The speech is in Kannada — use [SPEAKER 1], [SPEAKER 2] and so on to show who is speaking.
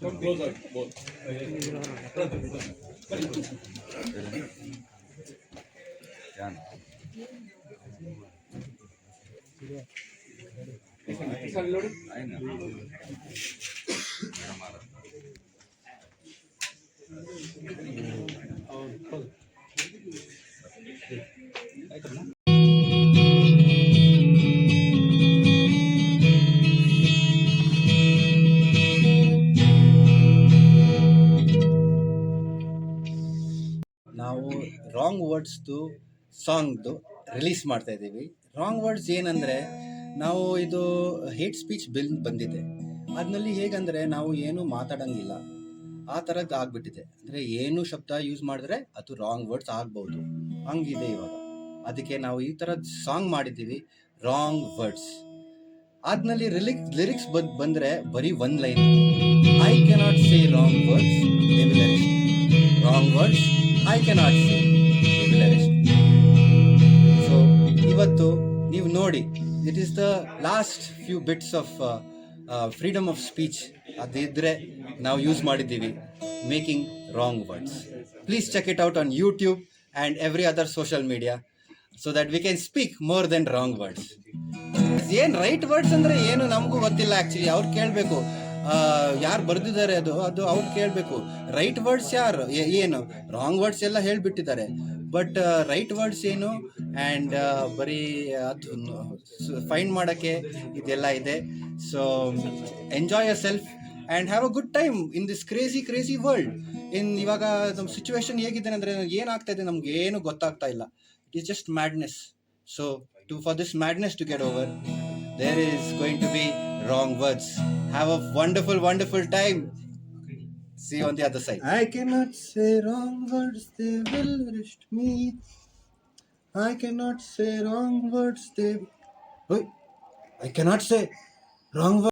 [SPEAKER 1] Come closer, both.
[SPEAKER 2] ನಾವು ರಾಂಗ್ ವರ್ಡ್ಸ್ದು ಸಾಂಗ್ದು ರಿಲೀಸ್ ಮಾಡ್ತಾ ಇದ್ದೀವಿ. ರಾಂಗ್ ವರ್ಡ್ಸ್ ಏನಂದರೆ, ನಾವು ಇದು ಹೇಟ್ ಸ್ಪೀಚ್ ಬಿಲ್ ಬಂದಿದೆ. ಅದರಲ್ಲಿ ಹೇಗಂದರೆ ನಾವು ಏನು ಮಾತಾಡೋಂಗಿಲ್ಲ, ಆ ಥರದ್ದು ಆಗಿಬಿಟ್ಟಿದೆ. ಅಂದರೆ ಏನು ಶಬ್ದ ಯೂಸ್ ಮಾಡಿದ್ರೆ ಅದು ರಾಂಗ್ ವರ್ಡ್ಸ್ ಆಗ್ಬೋದು, ಹಂಗಿದೆ ಇವಾಗ. ಅದಕ್ಕೆ ನಾವು ಈ ಥರದ್ದು ಸಾಂಗ್ ಮಾಡಿದ್ದೀವಿ, ರಾಂಗ್ ವರ್ಡ್ಸ್. ಅದ್ನಲ್ಲಿ ಲಿರಿಕ್ಸ್ ಬಂದರೆ ಬರೀ ಒಂದು line, I cannot say wrong words, they will arrest. Wrong words I cannot say, they will arrest. So ಇವತ್ತು ನೀವು ನೋಡಿ, it is the last few bits of freedom of speech. ಅದಿದ್ದರೆ ನಾವು ಯೂಸ್ ಮಾಡಿದ್ದೀವಿ, making wrong words. Please check it out on YouTube and every other social media, so that we can speak more then wrong words. ಏನು ರೈಟ್ ವರ್ಡ್ಸ್ ಅಂದರೆ ಏನು ನಮಗೂ ಗೊತ್ತಿಲ್ಲ ಆ್ಯಕ್ಚುಲಿ. ಅವ್ರು ಕೇಳಬೇಕು, ಯಾರು ಬರೆದಿದ್ದಾರೆ ಅದು ಅವ್ರು ಕೇಳಬೇಕು. ರೈಟ್ ವರ್ಡ್ಸ್ ಯಾರು, ಏನು ರಾಂಗ್ ವರ್ಡ್ಸ್ ಎಲ್ಲ ಹೇಳಿಬಿಟ್ಟಿದ್ದಾರೆ. ಬಟ್ ರೈಟ್ ವರ್ಡ್ಸ್ ಏನು ಆ್ಯಂಡ್ ಬರೀ ಅದು ಫೈಂಡ್ ಮಾಡೋಕ್ಕೆ ಇದೆಲ್ಲ ಇದೆ. So enjoy yourself and have a good time in this crazy world. ಇವಾಗ ನಮ್ಮ ಸಿಚುವೇಶನ್ ಹೇಗಿದೆ ಅಂದರೆ, ಏನಾಗ್ತಾ ಇದೆ ನಮ್ಗೆ ಏನು ಗೊತ್ತಾಗ್ತಾ ಇಲ್ಲ. It is just madness. So, for this madness to get over, there is going to be wrong words. Have a wonderful time. See you on the other side. I cannot say wrong words, they will arrest me. I cannot say wrong words, I cannot say wrong words.